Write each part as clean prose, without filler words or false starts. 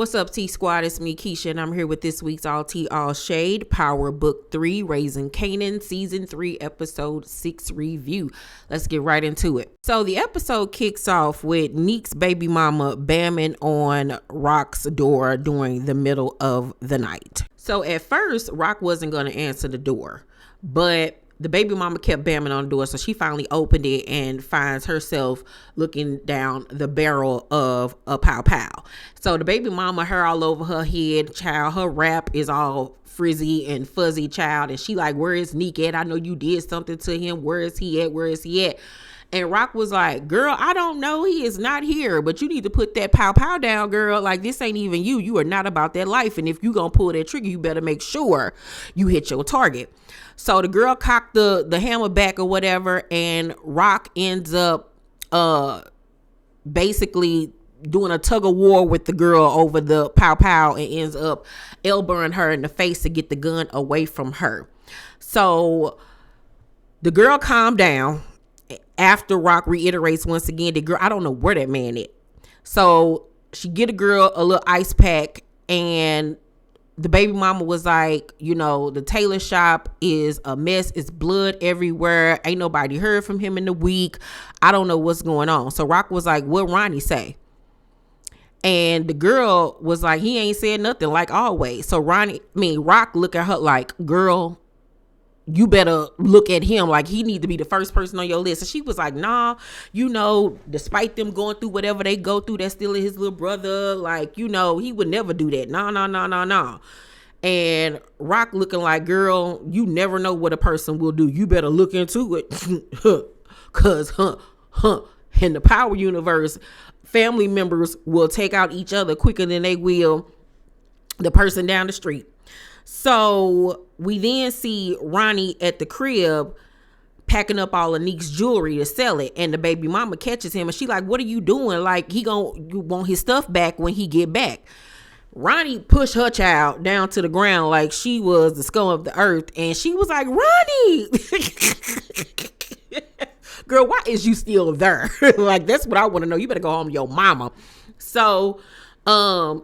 What's up, T Squad? It's me, Keisha, and I'm here with this week's All Tea, All Shade Power Book 3, Raising Kanan, Season 3, Episode 6 review. Let's get right into it. So the episode kicks off with Neek's baby mama bamming on Rock's door during the middle of the night. So at first, Rock wasn't going to answer the door, but the baby mama kept bamming on the door, so she finally opened it and finds herself looking down the barrel of a pow pow. So the baby mama, hair all over her head, child, her wrap is all frizzy and fuzzy, child, and she like, where is Neek at? I know you did something to him. Where is he at? Where is he at? And Rock was like, girl, I don't know. He is not here, but you need to put that pow pow down, girl. Like, this ain't even you. You are not about that life. And if you gonna pull that trigger, you better make sure you hit your target. So the girl cocked the hammer back or whatever, and Rock ends up basically doing a tug of war with the girl over the pow pow and ends up elbowing her in the face to get the gun away from her. So the girl calmed down. After Rock reiterates once again, the girl, I don't know where that man is. So she get a girl a little ice pack, and the baby mama was like, you know, the tailor shop is a mess. It's blood everywhere. Ain't nobody heard from him in a week. I don't know what's going on. So Rock was like, what Ronnie say? And the girl was like, he ain't said nothing, like always. So Rock look at her like, girl, you better look at him like he need to be the first person on your list. And she was like, nah, you know, despite them going through whatever they go through, that's still his little brother. Like, you know, he would never do that. No. And Rock looking like, girl, you never know what a person will do. You better look into it. Cause in the power universe, family members will take out each other quicker than they will the person down the street. So we then see Ronnie at the crib packing up all of Neek's jewelry to sell it, and the baby mama catches him, and she like, what are you doing? Like, you want his stuff back when he get back. Ronnie pushed her child down to the ground like she was the scum of the earth, and she was like, Ronnie, girl, why is you still there? Like, that's what I want to know. You better go home to your mama. So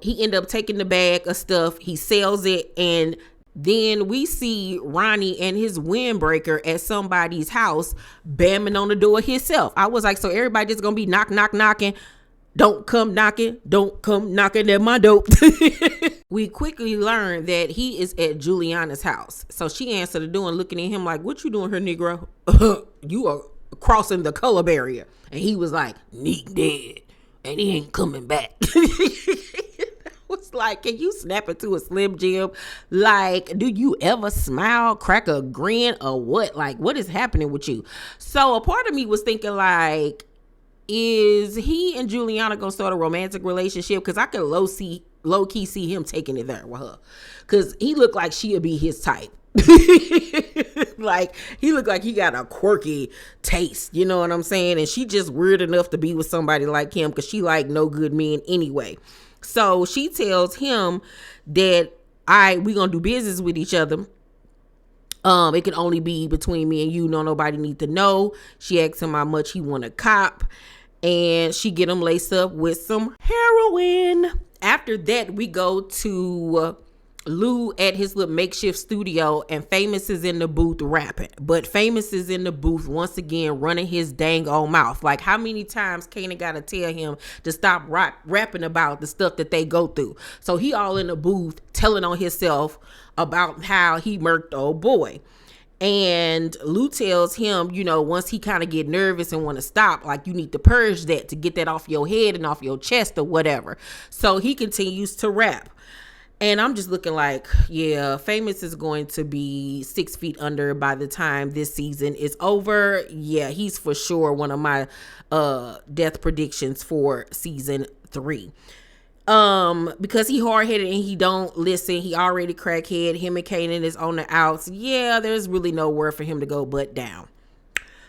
he ended up taking the bag of stuff. He sells it, and then we see Ronnie and his windbreaker at somebody's house bamming on the door himself. I was like, so everybody just gonna be knocking. Don't come knocking at my door. We quickly learned that he is at Juliana's house. So she answered the door and looking at him like, what you doing here, Negro? You are crossing the color barrier. And he was like, Neek dead. And he ain't coming back. I was like, can you snap it to a Slim Jim? Like, do you ever smile, crack a grin, or what? Like, what is happening with you? So a part of me was thinking like, is he and Juliana gonna start a romantic relationship? Because I could low key see him taking it there with her. Because he looked like she'd be his type. Like, he looked like he got a quirky taste, you know what I'm saying? And she just weird enough to be with somebody like him because she like no good men anyway. So she tells him that we gonna do business with each other. It can only be between me and you. No, nobody need to know. She asks him how much he want to cop, and she get him laced up with some heroin. After that, we go to Lou at his little makeshift studio, and Famous is in the booth rapping. But Famous is in the booth once again running his dang old mouth. Like, how many times Kanan gotta tell him to stop rapping about the stuff that they go through? So he all in the booth telling on himself about how he murked the old boy. And Lou tells him, you know, once he kind of get nervous and want to stop, like, you need to purge that to get that off your head and off your chest or whatever. So he continues to rap. And I'm just looking like, yeah, Famous is going to be 6 feet under by the time this season is over. Yeah, he's for sure one of my death predictions for season 3. Because he hard-headed and he don't listen. He already crackhead. Him and Kanan is on the outs. Yeah, there's really nowhere for him to go but down.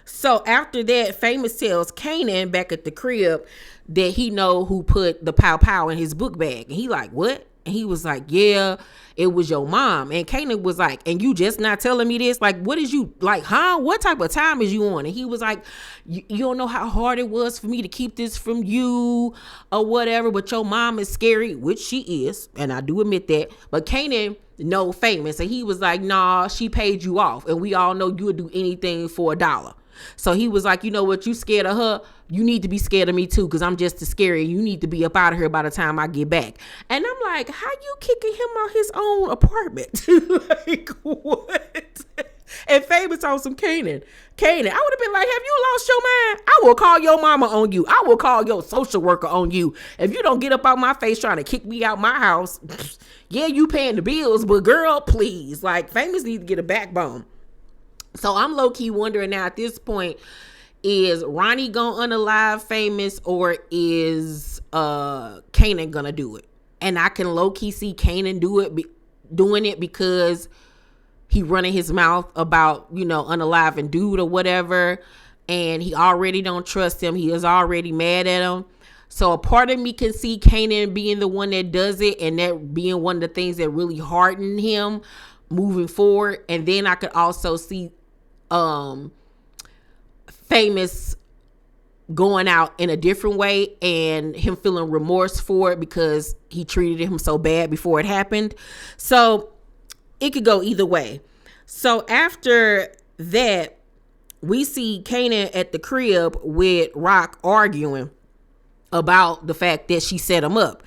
So after that, Famous tells Kanan back at the crib that he know who put the pow pow in his book bag. And he like, what? And he was like, yeah, it was your mom. And Kanan was like, and you just not telling me this? Like, what is you, like, huh? What type of time is you on? And he was like, you don't know how hard it was for me to keep this from you or whatever, but your mom is scary, which she is. And I do admit that. But Kanan know Famous. And he was like, nah, she paid you off. And we all know you would do anything for $1. So he was like, you know what, you scared of her, you need to be scared of me too, because I'm just as scary. You need to be up out of here by the time I get back. And I'm like, how you kicking him out his own apartment? Like, what? And Famous on some Kanan, I would have been like, have you lost your mind? I will call your mama on you. I will call your social worker on you. If you don't get up out my face trying to kick me out my house, yeah, you paying the bills, but girl, please. Like, Famous need to get a backbone. So I'm low-key wondering now at this point, is Ronnie gonna unalive Famous, or is Kanan gonna do it? And I can low-key see Kanan doing it because he running his mouth about, you know, unaliving dude or whatever, and he already don't trust him. He is already mad at him. So a part of me can see Kanan being the one that does it, and that being one of the things that really harden him moving forward. And then I could also see Famous going out in a different way and him feeling remorse for it because he treated him so bad before it happened. So it could go either way. So after that, we see Kanan at the crib with Rock arguing about the fact that she set him up.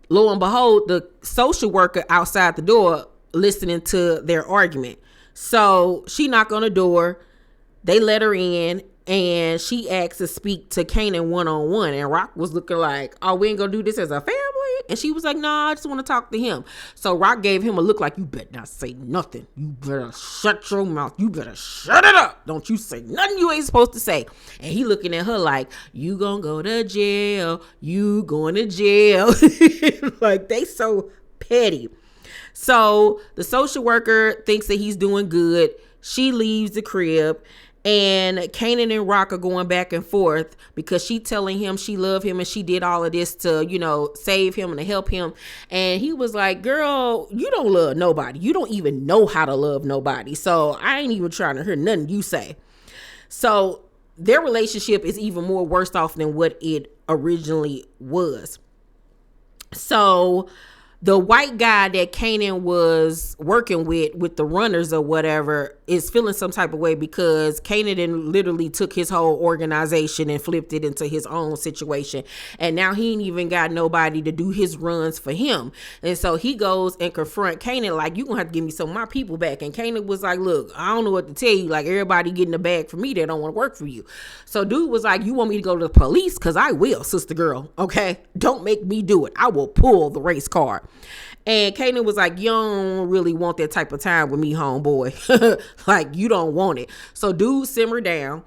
Lo and behold, the social worker outside the door listening to their argument. So she knocked on the door, they let her in, and she asked to speak to Kanan one-on-one. And Rock was looking like, oh, we ain't gonna do this as a family? And she was like, nah, I just want to talk to him. So Rock gave him a look like, you better not say nothing. You better shut your mouth. You better shut it up. Don't you say nothing you ain't supposed to say. And he looking at her like, you gonna go to jail. You going to jail. Like, they so petty. So the social worker thinks that he's doing good. She leaves the crib, and Kanan and Rock are going back and forth because she telling him she loved him and she did all of this to, you know, save him and to help him. And he was like, girl, you don't love nobody. You don't even know how to love nobody. So I ain't even trying to hear nothing you say. So their relationship is even more worse off than what it originally was. So the white guy that Kanan was working with the runners or whatever, is feeling some type of way because Kanan literally took his whole organization and flipped it into his own situation. And now he ain't even got nobody to do his runs for him. And so he goes and confront Kanan like, you gonna have to give me some of my people back. And Kanan was like, look, I don't know what to tell you. Like, everybody getting the bag for me that don't want to work for you. So dude was like, you want me to go to the police? Because I will, sister girl. Okay, don't make me do it. I will pull the race card. And Kanan was like, you don't really want that type of time with me, homeboy. Like, you don't want it. So dude simmer down,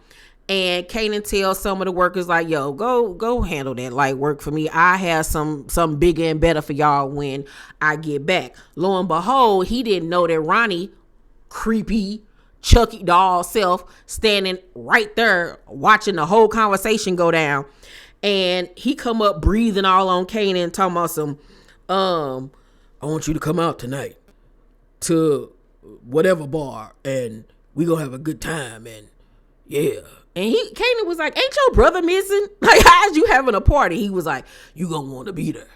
and Kanan tells some of the workers like, yo, go handle that light work for me. I have some bigger and better for y'all when I get back. Lo and behold, he didn't know that Ronnie, creepy Chucky doll self, standing right there watching the whole conversation go down. And he come up breathing all on Kanan, talking about some, I want you to come out tonight to whatever bar, and we gonna have a good time, and yeah. And Kanan was like, ain't your brother missing? Like, how's you having a party? He was like, you gonna want to be there.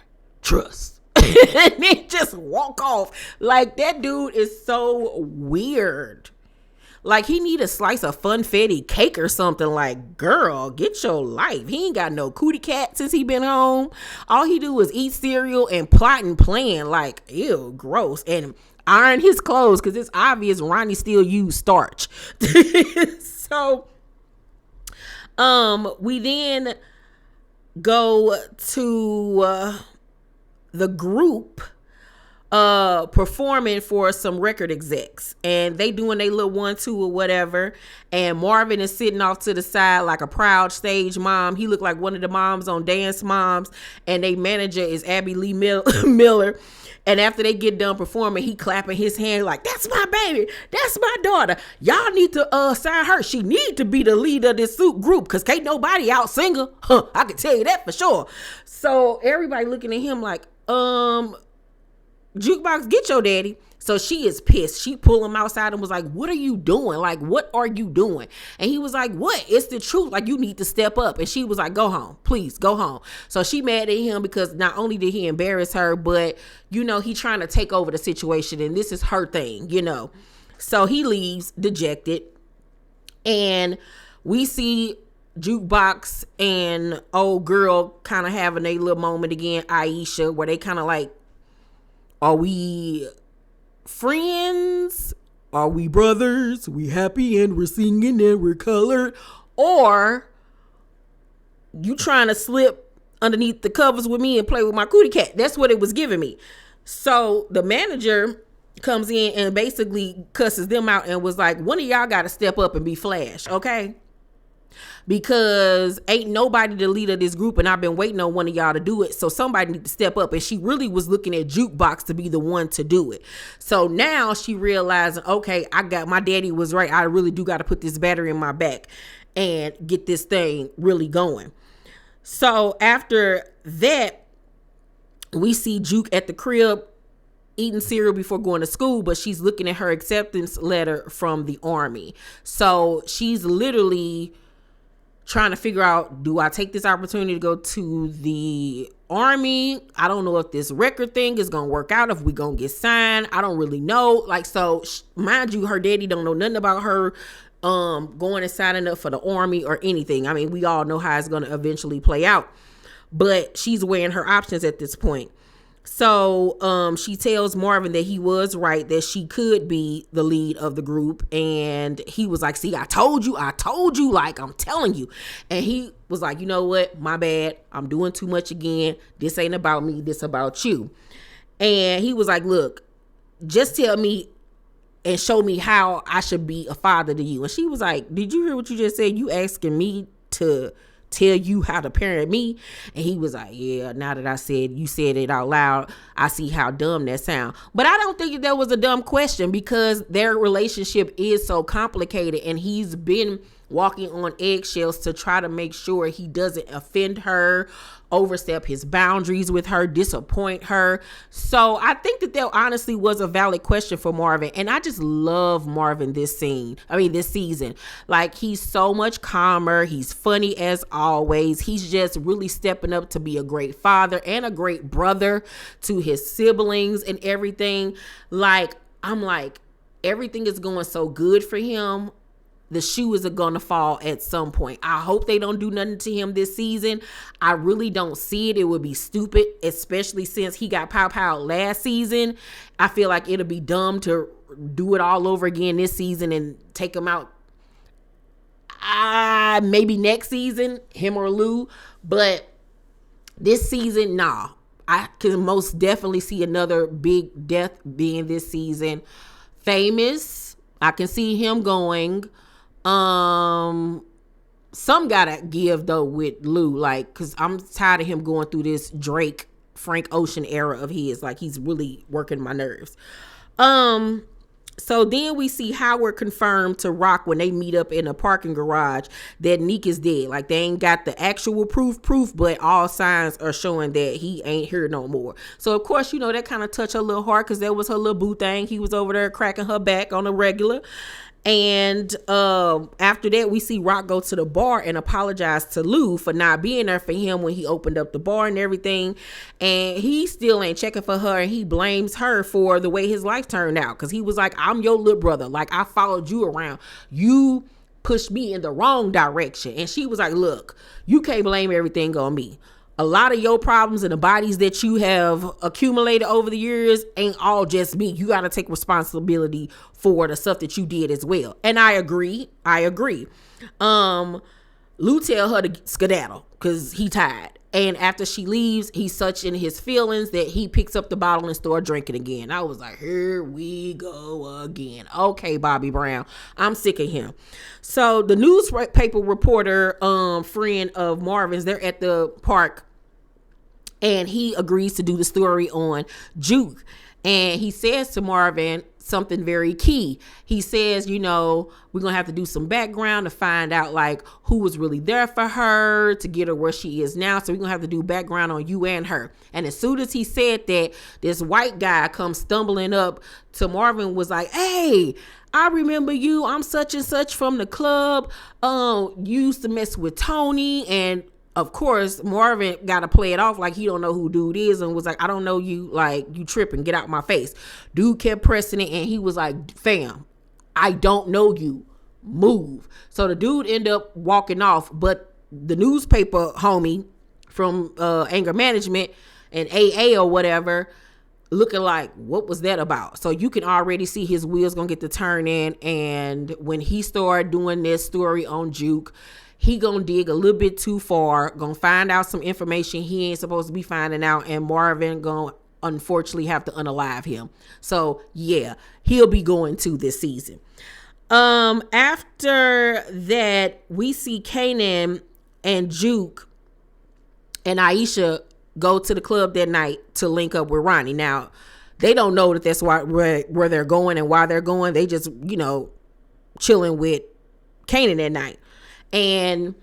Trust. And then just walk off. Like, that dude is so weird. Like, he need a slice of funfetti cake or something. Like, girl, get your life. He ain't got no cootie cat since he been home. All he do is eat cereal and plot and plan. Like, ew, gross. And iron his clothes because it's obvious Ronnie still used starch. So, we then go to the group performing for some record execs, and they doing their little 1-2 or whatever, and Marvin is sitting off to the side like a proud stage mom. He looked like one of the moms on Dance Moms, and they manager is Abby Lee Miller. And after they get done performing, he clapping his hand like, that's my baby, that's my daughter, y'all need to sign her. She need to be the leader of this suit group because can't nobody out sing her. I can tell you that for sure. So everybody looking at him like, Jukebox, get your daddy. So she is pissed. She pulled him outside and was like, what are you doing? Like, what are you doing? And he was like, what? It's the truth. Like, you need to step up. And she was like, go home. Please, go home. So she mad at him because not only did he embarrass her, but, you know, he trying to take over the situation. And this is her thing, you know. So he leaves dejected. And we see Jukebox and old girl kind of having a little moment again, Aisha, where they kind of like, are we friends? Are we brothers? We happy and we're singing and we're colored? Or you trying to slip underneath the covers with me and play with my cootie cat? That's what it was giving me. So the manager comes in and basically cusses them out and was like, one of y'all got to step up and be Flash, okay? Because ain't nobody the leader of this group, and I've been waiting on one of y'all to do it. So somebody need to step up. And she really was looking at Jukebox to be the one to do it. So now she realizing, okay, my daddy was right. I really do got to put this battery in my back and get this thing really going. So after that, we see Juke at the crib eating cereal before going to school, but she's looking at her acceptance letter from the Army. So she's literally trying to figure out, do I take this opportunity to go to the Army? I don't know if this record thing is gonna work out, if we gonna get signed. I don't really know. Like, so mind you, her daddy don't know nothing about her going and signing up for the Army or anything. I mean, we all know how it's gonna eventually play out, but she's weighing her options at this point. So she tells Marvin that he was right, that she could be the lead of the group. And he was like, see, I told you, like, I'm telling you. And he was like, you know what? My bad. I'm doing too much again. This ain't about me. This about you. And he was like, look, just tell me and show me how I should be a father to you. And she was like, did you hear what you just said? You asking me to tell you how to parent me? And he was like, yeah, now that you said it out loud, I see how dumb that sound. But I don't think that was a dumb question, because their relationship is so complicated, and he's been walking on eggshells to try to make sure he doesn't offend her, overstep his boundaries with her, disappoint her. So I think that honestly was a valid question for Marvin. And I just love Marvin this season. Like, he's so much calmer. He's funny as always. He's just really stepping up to be a great father and a great brother to his siblings and everything. Like, I'm like, everything is going so good for him. The shoe is going to fall at some point. I hope they don't do nothing to him this season. I really don't see it. It would be stupid, especially since he got pow last season. I feel like it'll be dumb to do it all over again this season and take him out. Maybe next season, him or Lou. But this season, nah. I can most definitely see another big death being this season. Famous, I can see him going. Some gotta give though with Lou, like, cause I'm tired of him going through this Drake, Frank Ocean era of his. Like, he's really working my nerves. So then we see Howard confirmed to Rock when they meet up in a parking garage that Neek is dead. Like, they ain't got the actual proof, but all signs are showing that he ain't here no more. So of course, you know, that kind of touched her little heart, cause that was her little boo thing. He was over there cracking her back on a regular. And after that, we see Rock go to the bar and apologize to Lou for not being there for him when he opened up the bar and everything. And he still ain't checking for her, and he blames her for the way his life turned out, because he was like, I'm your little brother. Like, I followed you around. You pushed me in the wrong direction. And she was like, look, you can't blame everything on me. A lot of your problems and the bodies that you have accumulated over the years ain't all just me. You got to take responsibility for the stuff that you did as well. And I agree. Lou tell her to skedaddle because he tired. And after she leaves, he's such in his feelings that he picks up the bottle and start drinking again. I was like, here we go again. Okay, Bobby Brown, I'm sick of him. So the newspaper reporter, friend of Marvin's, they're at the park, and he agrees to do the story on Juke. And he says to Marvin something very key. He says, we're going to have to do some background to find out like who was really there for her to get her where she is now. So we're going to have to do background on you and her. And as soon as he said that, this white guy comes stumbling up to Marvin, was like, hey, I remember you. I'm such and such from the club. You used to mess with Tony. And of course, Marvin got to play it off like he don't know who dude is and was like, I don't know you. Like, you tripping. Get out my face. Dude kept pressing it and he was like, fam, I don't know you. Move. So the dude ended up walking off. But the newspaper homie from anger management and AA or whatever looking like, what was that about? So you can already see his wheels gonna get to turn in. And when he started doing this story on Juke, he gonna dig a little bit too far, gonna find out some information he ain't supposed to be finding out, and Marvin gonna unfortunately have to unalive him. So yeah, he'll be going to this season. After that, we see Kanan and Juke and Aisha go to the club that night to link up with Ronnie. Now, they don't know that that's where they're going and why they're going. They just, chilling with Kanan that night. And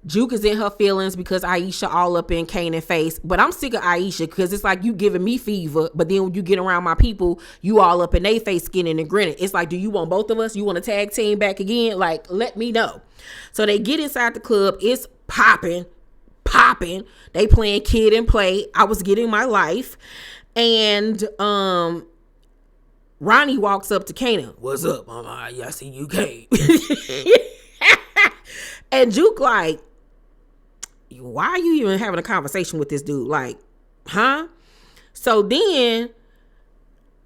Juke is in her feelings because Aisha all up in Kanan's face. But I'm sick of Aisha because it's like you giving me fever, but then when you get around my people, you all up in their face skinning and grinning. It's like, do you want both of us? You want to tag team back again? Like, let me know. So they get inside the club. It's popping. They playing Kid and Play. I Was Getting My Life. And Ronnie walks up to Kanan. What's up, mama? Yeah, I see you came. And Juke like, why are you even having a conversation with this dude? Like, huh? So then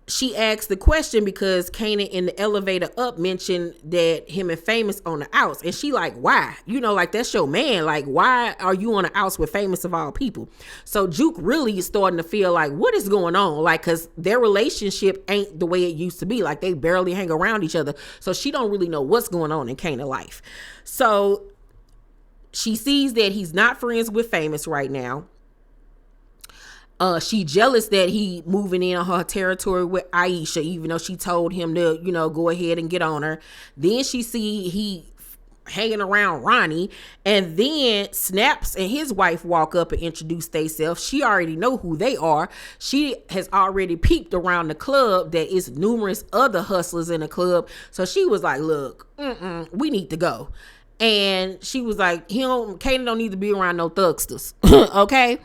she asked the question because Kanan in the elevator up mentioned that him and Famous on the outs. And she like, why? Like, that's your man. Like, why are you on the outs with Famous of all people? So Juke really is starting to feel like, what is going on? Like, because their relationship ain't the way it used to be. Like, they barely hang around each other. So she don't really know what's going on in Kanan's life. So she sees that he's not friends with Famous right now. She jealous that he moving in on her territory with Aisha, even though she told him to, go ahead and get on her. Then she see he hanging around Ronnie, and then Snaps and his wife walk up and introduce themselves. She already know who they are. She has already peeped around the club that is numerous other hustlers in the club. So she was like, look, we need to go. And she was like, Kanan don't need to be around no thugsters. Okay.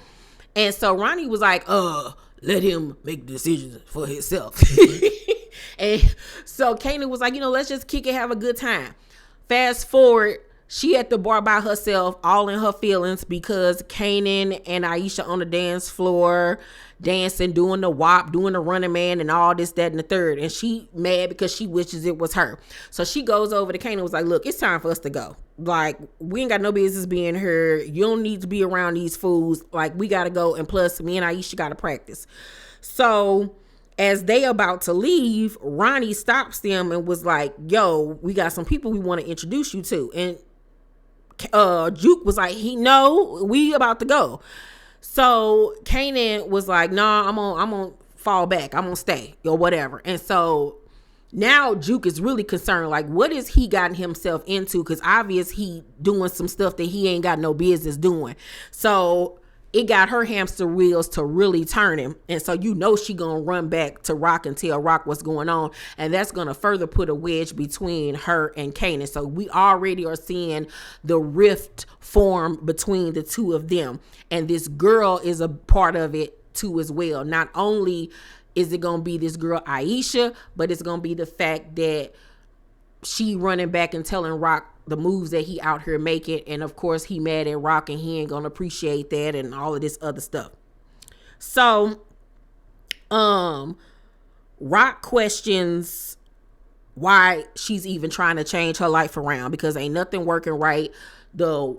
And so Ronnie was like, let him make decisions for himself. And so Kanan was like, let's just kick it, have a good time. Fast forward, she at the bar by herself, all in her feelings because Kanan and Aisha on the dance floor, dancing, doing the WAP, doing the running man and all this, that, and the third. And she mad because she wishes it was her. So she goes over to Kanan and was like, look, it's time for us to go. Like, we ain't got no business being here. You don't need to be around these fools. Like, we got to go. And plus, me and Aisha got to practice. So as they about to leave, Ronnie stops them and was like, yo, we got some people we want to introduce you to. And Juke was like, no, we about to go. So Kanan was like, nah, I'm gonna fall back. I'm gonna stay or whatever. And so now Juke is really concerned. Like, what has he gotten himself into? Because obvious he doing some stuff that he ain't got no business doing. So it got her hamster wheels to really turn him. And so she gonna run back to Rock and tell Rock what's going on. And that's gonna further put a wedge between her and Kanan. So we already are seeing the rift form between the two of them. And this girl is a part of it too as well. Not only is it gonna be this girl Aisha, but it's gonna be the fact that she running back and telling Rock the moves that he out here making. And of course he mad at Rock and he ain't gonna appreciate that and all of this other stuff. So Rock questions why she's even trying to change her life around because ain't nothing working right. The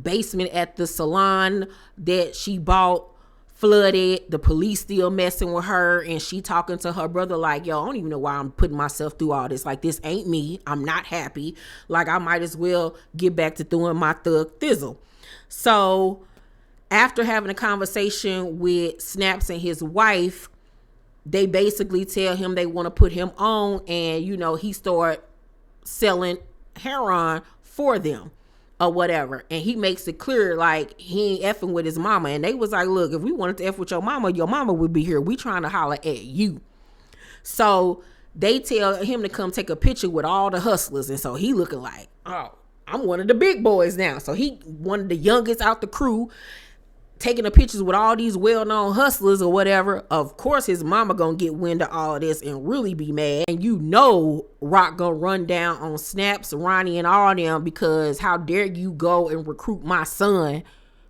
basement at the salon that she bought flooded. The police still messing with her, and she talking to her brother like, yo, I don't even know why I'm putting myself through all this. Like, this ain't me. I'm not happy. Like, I might as well get back to doing my thug thizzle. So after having a conversation with Snaps and his wife, they basically tell him they want to put him on, and he start selling heroin for them or whatever. And he makes it clear like he ain't effing with his mama. And they was like, look, if we wanted to F with your mama would be here. We trying to holler at you. So they tell him to come take a picture with all the hustlers. And so he looking like, oh, I'm one of the big boys now. So he one of the youngest out the crew, taking the pictures with all these well-known hustlers or whatever. Of course, his mama gonna get wind of all of this and really be mad. And Rock gonna run down on Snaps, Ronnie, and all them, because how dare you go and recruit my son?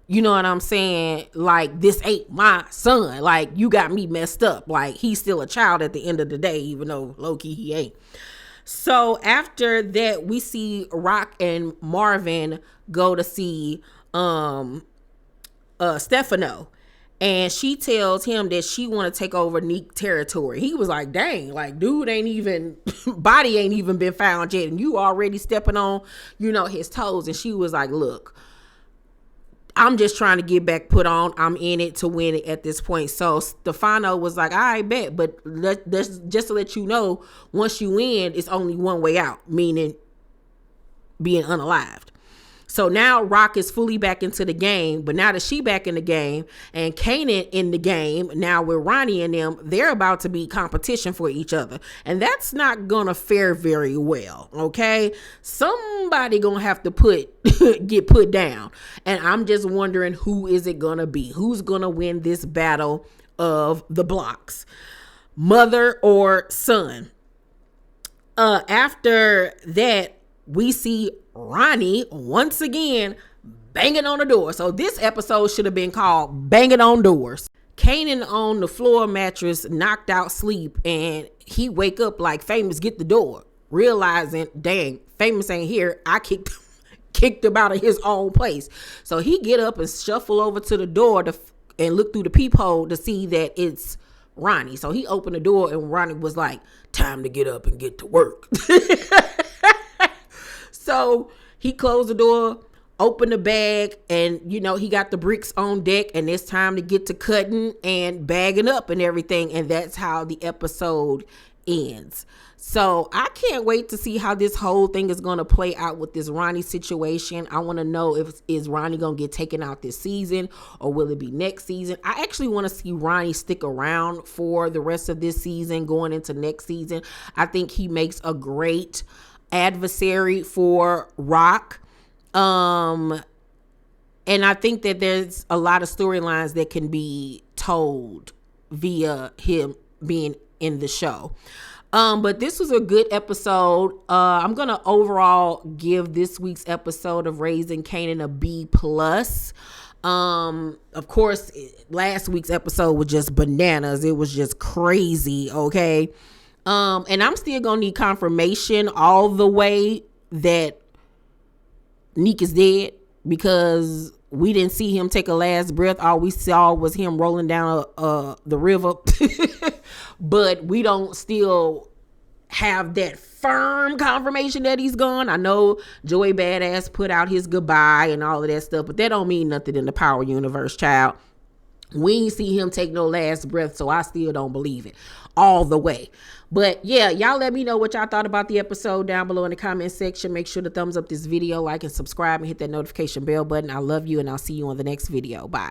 You know what I'm saying? Like, this ain't my son. Like, you got me messed up. Like, he's still a child at the end of the day, even though low-key he ain't. So after that, we see Rock and Marvin go to see Stefano, and she tells him that she want to take over Neek territory. He was like, dang, like, dude ain't even body ain't even been found yet, and you already stepping on his toes. And she was like, look, I'm just trying to get back put on. I'm in it to win it at this point. So Stefano was like, I bet, but just to let you know, once you win, it's only one way out, meaning being unalived. So now Rock is fully back into the game, but now that she back in the game and Kanan in the game, now with Ronnie and them, they're about to be competition for each other. And that's not gonna fare very well, okay? Somebody gonna have to get put down. And I'm just wondering, who is it gonna be? Who's gonna win this battle of the blocks? Mother or son? After that, we see Ronnie once again banging on the door. So this episode should have been called Banging on Doors. Kanan on the floor mattress, knocked out sleep, and he wake up like, Famous, get the door, realizing, dang, Famous ain't here. I kicked him out of his own place. So he get up and shuffle over to the door and look through the peephole to see that it's Ronnie. So he opened the door, and Ronnie was like, time to get up and get to work. So he closed the door, opened the bag, and he got the bricks on deck, and it's time to get to cutting and bagging up and everything. And that's how the episode ends. So I can't wait to see how this whole thing is going to play out with this Ronnie situation. I want to know, is Ronnie going to get taken out this season, or will it be next season? I actually want to see Ronnie stick around for the rest of this season, going into next season. I think he makes a great adversary for Rock. And I think that there's a lot of storylines that can be told via him being in the show. But this was a good episode. I'm gonna overall give this week's episode of Raising Kanan a B+. Of course, last week's episode was just bananas. It was just crazy, okay? And I'm still gonna need confirmation all the way that Neek is dead, because we didn't see him take a last breath. All we saw was him rolling down the river. But we don't still have that firm confirmation that he's gone. I know Joey Badass put out his goodbye and all of that stuff, but that don't mean nothing in the Power Universe, child. We ain't see him take no last breath, so I still don't believe it all the way. But yeah, y'all let me know what y'all thought about the episode down below in the comment section. Make sure to thumbs up this video, like and subscribe, and hit that notification bell button. I love you, and I'll see you on the next video. Bye.